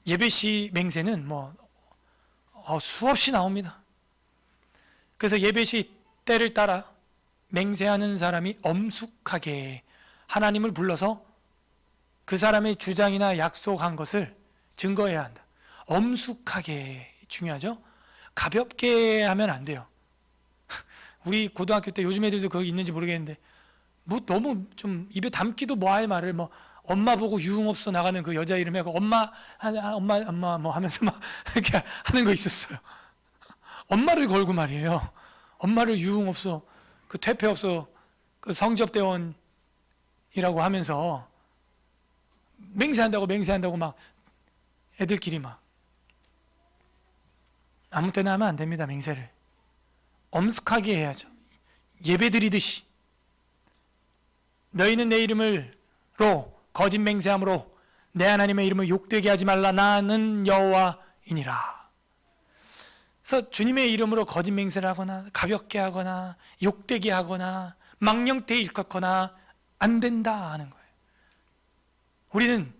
예배시 맹세는 수없이 나옵니다. 그래서 예배시 때를 따라 맹세하는 사람이 엄숙하게 하나님을 불러서 그 사람의 주장이나 약속한 것을 증거해야 한다. 엄숙하게 중요하죠. 가볍게 하면 안 돼요. 우리 고등학교 때, 요즘 애들도 그거 있는지 모르겠는데 너무 좀 입에 담기도 뭐할 말을 엄마 보고 유흥업소 나가는 그 여자 이름에 엄마 하면서 막 이렇게 하는 거 있었어요. 엄마를 걸고 말이에요. 엄마를 유흥업소, 그 퇴폐업소, 그 성접대원이라고 하면서 맹세한다고 막 애들끼리 막. 아무 때나 하면 안 됩니다. 맹세를 엄숙하게 해야죠. 예배드리듯이. 너희는 내 이름으로 거짓 맹세함으로 내 하나님의 이름을 욕되게 하지 말라. 나는 여호와이니라. 그래서 주님의 이름으로 거짓 맹세를 하거나 가볍게 하거나 욕되게 하거나 망령되이 일컫거나 안 된다 하는 거예요. 우리는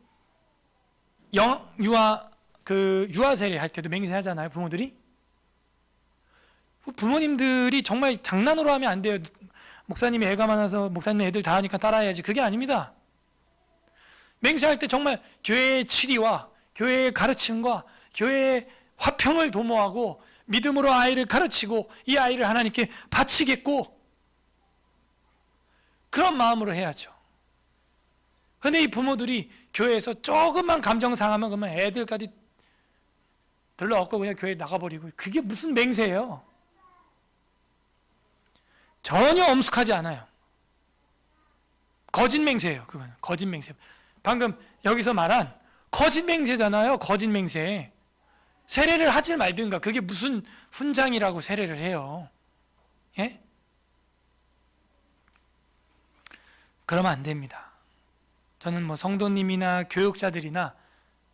유아 세례 할 때도 맹세하잖아요. 부모님들이 정말 장난으로 하면 안 돼요. 목사님이 애가 많아서 목사님 애들 다 하니까 따라해야지. 그게 아닙니다. 맹세할 때 정말 교회의 치리와 교회의 가르침과 교회의 화평을 도모하고 믿음으로 아이를 가르치고 이 아이를 하나님께 바치겠고 그런 마음으로 해야죠. 근데 이 부모들이 교회에서 조금만 감정 상하면 그러면 애들까지 들러엎고 그냥 교회 나가버리고, 그게 무슨 맹세예요? 전혀 엄숙하지 않아요. 거짓 맹세예요. 그거는 거짓 맹세. 방금 여기서 말한 거짓 맹세잖아요. 거짓 맹세. 세례를 하지 말든가. 그게 무슨 훈장이라고 세례를 해요? 예? 그러면 안 됩니다. 저는 성도님이나 교육자들이나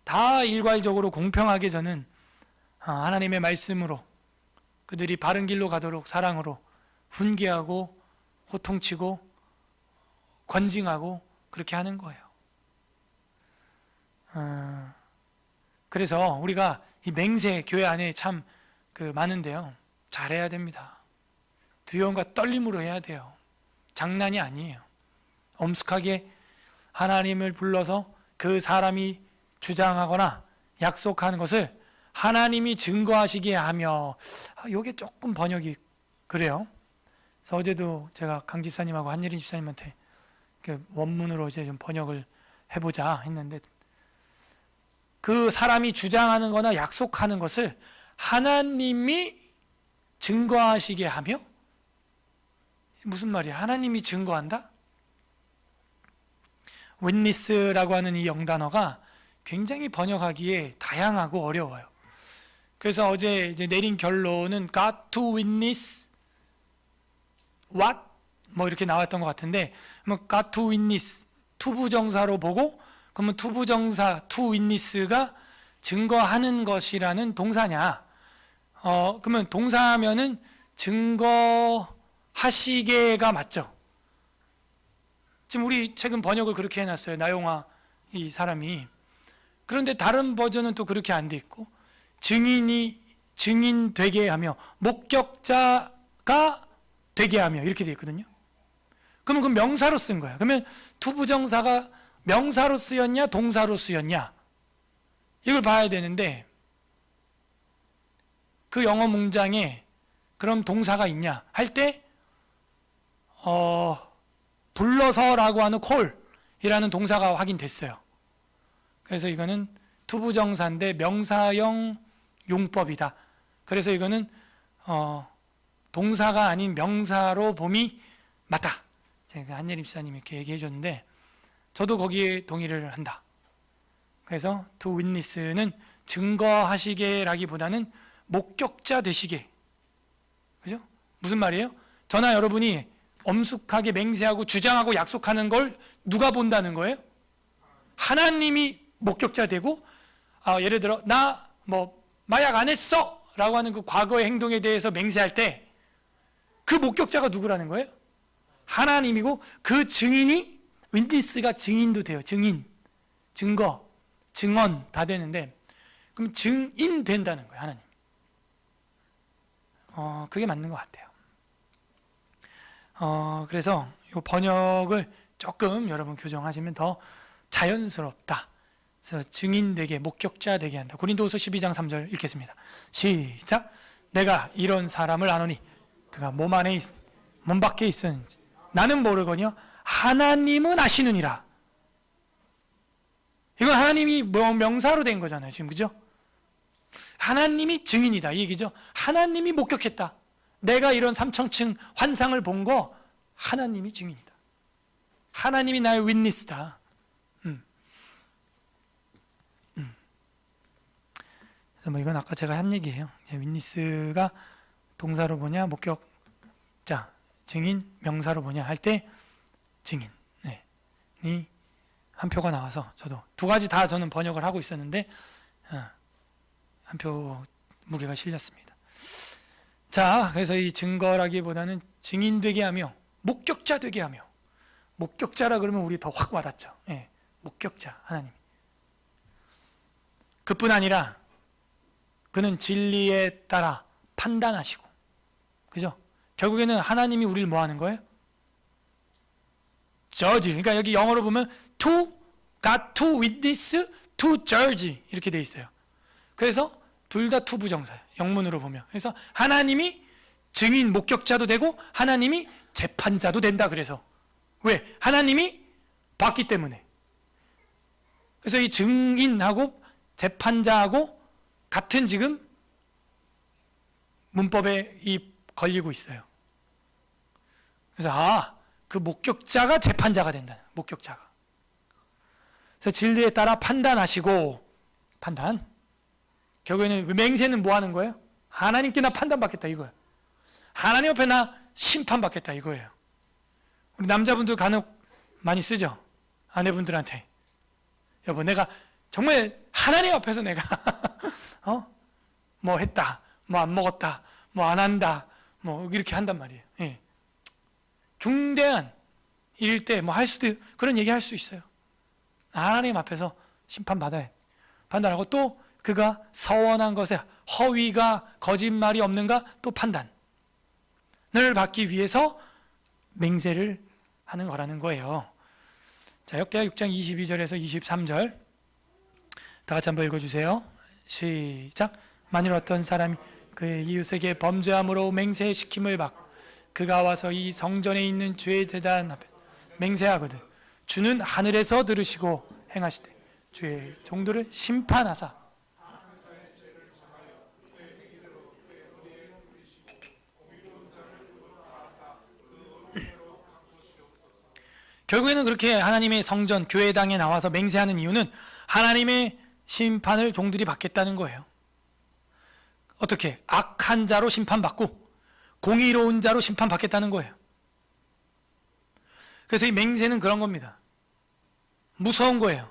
다 일괄적으로 공평하게 저는 하나님의 말씀으로 그들이 바른 길로 가도록 사랑으로 훈계하고 호통치고 권징하고 그렇게 하는 거예요. 그래서 우리가 이 맹세 교회 안에 참 많은데요. 잘해야 됩니다. 두려움과 떨림으로 해야 돼요. 장난이 아니에요. 엄숙하게 하나님을 불러서 그 사람이 주장하거나 약속하는 것을 하나님이 증거하시게 하며, 이게 조금 번역이 그래요. 그래서 어제도 제가 강 집사님하고 한예린 집사님한테 원문으로 이제 좀 번역을 해보자 했는데, 그 사람이 주장하는 거나 약속하는 것을 하나님이 증거하시게 하며, 무슨 말이야? 하나님이 증거한다? witness라고 하는 이 영단어가 굉장히 번역하기에 다양하고 어려워요. 그래서 어제 이제 내린 결론은 God to witness what? 이렇게 나왔던 것 같은데, God to witness 투부정사로 보고, 그러면 투부정사 to witness가 증거하는 것이라는 동사냐? 그러면 동사하면은 증거하시게가 맞죠? 지금 우리 최근 번역을 그렇게 해놨어요. 나용화 이 사람이. 그런데 다른 버전은 또 그렇게 안 돼 있고, 증인 되게 하며 목격자가 되게 하며 이렇게 돼 있거든요. 그러면 그 명사로 쓴 거야. 그러면 투부정사가 명사로 쓰였냐 동사로 쓰였냐 이걸 봐야 되는데, 그 영어 문장에 그럼 동사가 있냐 할 때 불러서라고 하는 콜이라는 동사가 확인됐어요. 그래서 이거는 투부정사인데 명사형 용법이다. 그래서 이거는 동사가 아닌 명사로 봄이 맞다. 제가 한예림 집사님이 이렇게 얘기해 줬는데 저도 거기에 동의를 한다. 그래서 to witness는 증거하시게라기보다는 목격자 되시게. 그죠? 무슨 말이에요? 저나 여러분이 엄숙하게 맹세하고 주장하고 약속하는 걸 누가 본다는 거예요? 하나님이 목격자 되고, 예를 들어 나 뭐 마약 안 했어 라고 하는 그 과거의 행동에 대해서 맹세할 때 그 목격자가 누구라는 거예요? 하나님이고, 그 증인이, 윈디스가 증인도 돼요. 증인, 증거, 증언 다 되는데, 그럼 증인 된다는 거예요, 하나님. 그게 맞는 것 같아요. 그래서 이 번역을 조금 여러분 교정하시면 더 자연스럽다. 그래서 증인 되게, 목격자 되게 한다. 고린도후서 12장 3절 읽겠습니다. 시작. 내가 이런 사람을 아노니 그가 몸 밖에 있었는지 나는 모르거니와 하나님은 아시느니라. 이건 하나님이 명사로 된 거잖아요, 지금. 그죠? 하나님이 증인이다 이 얘기죠. 하나님이 목격했다. 내가 이런 삼천층 환상을 본 거 하나님이 증인이다. 하나님이 나의 윈니스다. 그래서 뭐 이건 아까 제가 한 얘기예요. 윈니스가 동사로 보냐, 목격자, 증인, 명사로 보냐 할 때 증인. 이 한 표가 나와서 저도 두 가지 다 저는 번역을 하고 있었는데 한 표 무게가 실렸습니다. 자, 그래서 이 증거라기보다는 증인 되게 하며 목격자 되게 하며, 목격자라 그러면 우리 더 확 와닿죠. 목격자 하나님. 그뿐 아니라 그는 진리에 따라 판단하시고, 그죠? 결국에는 하나님이 우리를 뭐 하는 거예요? judge. 그러니까 여기 영어로 보면 to, got to witness, to judge 이렇게 돼 있어요. 그래서 둘 다 to 부정사예요, 영문으로 보면. 그래서 하나님이 증인, 목격자도 되고 하나님이 재판자도 된다. 그래서 왜? 하나님이 봤기 때문에. 그래서 이 증인하고 재판자하고 같은 지금 문법에 걸리고 있어요. 그래서 그 목격자가 재판자가 된다. 목격자가. 그래서 진리에 따라 판단하시고, 판단. 결국에는 맹세는 뭐 하는 거예요? 하나님께 나 판단받겠다 이거예요. 하나님 앞에 나 심판받겠다 이거예요. 우리 남자분들 간혹 많이 쓰죠. 아내분들한테. 여보, 내가 정말 하나님 앞에서 내가 뭐 했다, 뭐 안 먹었다, 뭐 안 한다, 뭐 이렇게 한단 말이에요. 중대한 일일 때 뭐 할 수도, 그런 얘기 할 수 있어요. 하나님 앞에서 심판받아야 판단하고, 또 그가 서원한 것에 허위가, 거짓말이 없는가 또 판단을 받기 위해서 맹세를 하는 거라는 거예요. 자, 역대하 6장 22절에서 23절 다 같이 한번 읽어주세요. 시작. 만일 어떤 사람이 그의 이웃에게 범죄함으로 맹세시킴을 받고 그가 와서 이 성전에 있는 죄 제단 앞에 맹세하거든 주는 하늘에서 들으시고 행하시되 주의 종들을 심판하사 결국에는 그렇게 하나님의 성전, 교회당에 나와서 맹세하는 이유는 하나님의 심판을 종들이 받겠다는 거예요. 어떻게? 악한 자로 심판받고 공의로운 자로 심판받겠다는 거예요. 그래서 이 맹세는 그런 겁니다. 무서운 거예요.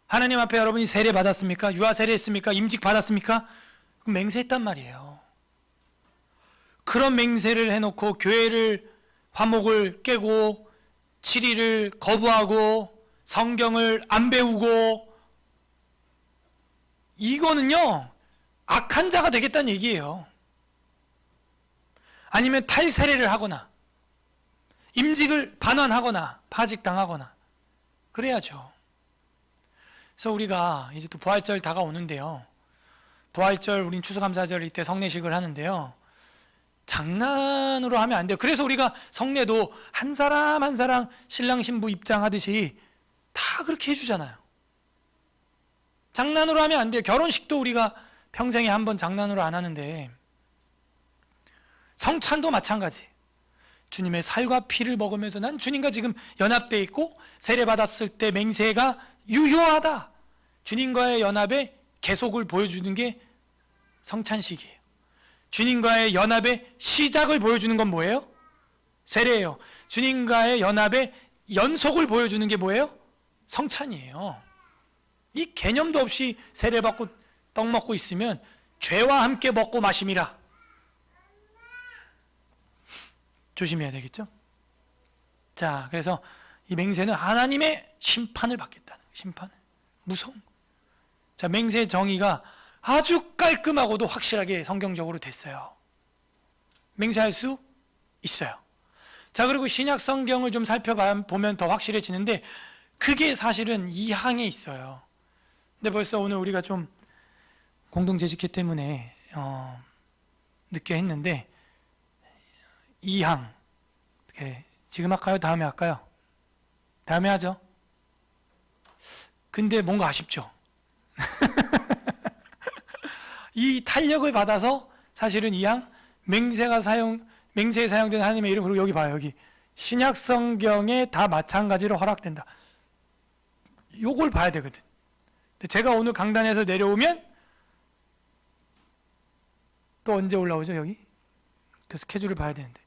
하나님 앞에 여러분이 세례 받았습니까? 유아 세례 했습니까? 임직 받았습니까? 그럼 맹세했단 말이에요. 그런 맹세를 해놓고 교회를, 화목을 깨고 7일을 거부하고 성경을 안 배우고, 이거는요 악한 자가 되겠다는 얘기예요. 아니면 탈세례를 하거나 임직을 반환하거나 파직당하거나 그래야죠. 그래서 우리가 이제 또 부활절 다가오는데요, 부활절 우린 추수감사절 이때 성례식을 하는데요, 장난으로 하면 안 돼요. 그래서 우리가 성례도 한 사람 한 사람 신랑 신부 입장하듯이 다 그렇게 해주잖아요. 장난으로 하면 안 돼요. 결혼식도 우리가 평생에 한 번 장난으로 안 하는데, 성찬도 마찬가지. 주님의 살과 피를 먹으면서 난 주님과 지금 연합되어 있고 세례 받았을 때 맹세가 유효하다. 주님과의 연합의 계속을 보여주는 게 성찬식이에요. 주님과의 연합의 시작을 보여주는 건 뭐예요? 세례예요. 주님과의 연합의 연속을 보여주는 게 뭐예요? 성찬이에요. 이 개념도 없이 세례 받고 떡 먹고 있으면 죄와 함께 먹고 마심이라. 조심해야 되겠죠? 자, 그래서 이 맹세는 하나님의 심판을 받겠다는 거예요. 심판을. 무서운. 자, 맹세의 정의가 아주 깔끔하고도 확실하게 성경적으로 됐어요. 맹세할 수 있어요. 자, 그리고 신약 성경을 좀 살펴보면 더 확실해지는데 그게 사실은 2항에 있어요. 근데 벌써 오늘 우리가 좀 공동재직회 때문에 늦게 했는데 2항 지금 할까요? 다음에 할까요? 다음에 하죠. 근데 뭔가 아쉽죠? 이 탄력을 받아서 사실은 2항 맹세에 사용된 하나님의 이름, 그리고 여기 봐요. 여기 신약 성경에 다 마찬가지로 허락된다. 요걸 봐야 되거든. 근데 제가 오늘 강단에서 내려오면 또 언제 올라오죠? 여기 그 스케줄을 봐야 되는데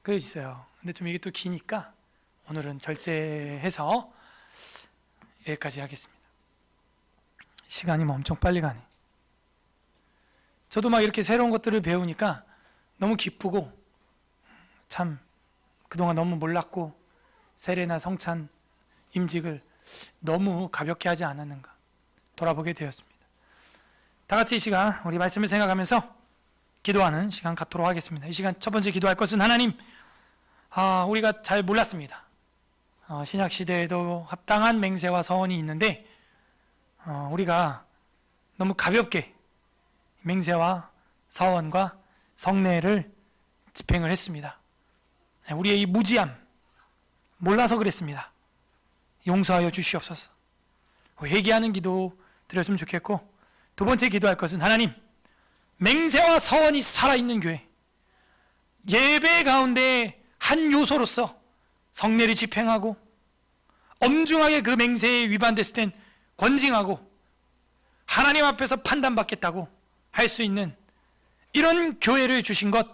그게 있어요. 근데 좀 이게 또 기니까 오늘은 절제해서 여기까지 하겠습니다. 시간이 뭐 엄청 빨리 가네. 저도 막 이렇게 새로운 것들을 배우니까 너무 기쁘고 참 그동안 너무 몰랐고 세례나 성찬, 임직을 너무 가볍게 하지 않았는가 돌아보게 되었습니다. 다 같이 이 시간 우리 말씀을 생각하면서 기도하는 시간 갖도록 하겠습니다. 이 시간 첫 번째 기도할 것은 하나님, 우리가 잘 몰랐습니다. 신약 시대에도 합당한 맹세와 서원이 있는데 우리가 너무 가볍게 맹세와 서원과 성례를 집행을 했습니다. 우리의 이 무지함, 몰라서 그랬습니다. 용서하여 주시옵소서. 회개하는 기도 드렸으면 좋겠고, 두 번째 기도할 것은 하나님, 맹세와 서원이 살아있는 교회, 예배 가운데 한 요소로서 성례를 집행하고 엄중하게 그 맹세에 위반됐을 땐 권징하고 하나님 앞에서 판단받겠다고 할 수 있는 이런 교회를 주신 것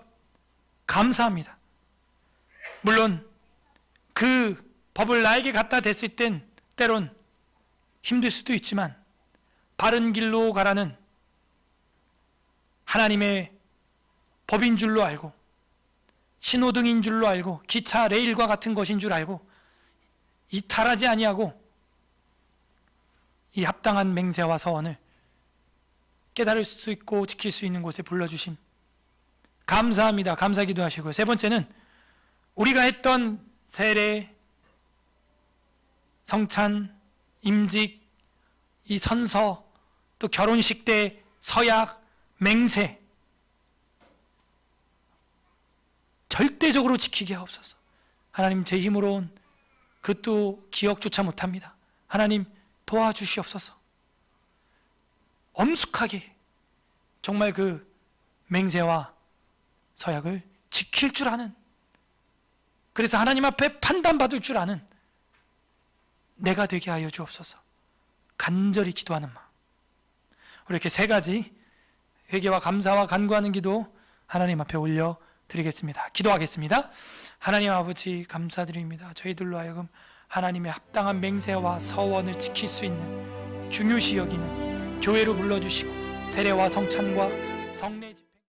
감사합니다. 물론 그 법을 나에게 갖다 댔을 땐 때론 힘들 수도 있지만 바른 길로 가라는 하나님의 법인 줄로 알고 신호등인 줄로 알고 기차 레일과 같은 것인 줄 알고 이탈하지 아니하고 이 합당한 맹세와 서원을 깨달을 수 있고 지킬 수 있는 곳에 불러주심 감사합니다. 감사기도 하시고요. 세 번째는 우리가 했던 세례, 성찬, 임직, 이 선서, 또 결혼식 때 서약, 맹세 절대적으로 지키게 하옵소서. 하나님, 제 힘으로는 그것도 기억조차 못합니다. 하나님 도와주시옵소서. 엄숙하게 정말 그 맹세와 서약을 지킬 줄 아는, 그래서 하나님 앞에 판단받을 줄 아는 내가 되게 하여 주옵소서. 간절히 기도하는 마음. 우리 이렇게 세 가지 회개와 감사와 간구하는 기도 하나님 앞에 올려 드리겠습니다. 기도하겠습니다. 하나님 아버지 감사드립니다. 저희들로 하여금 하나님의 합당한 맹세와 서원을 지킬 수 있는 중요시 여기는 교회로 불러주시고 세례와 성찬과 성례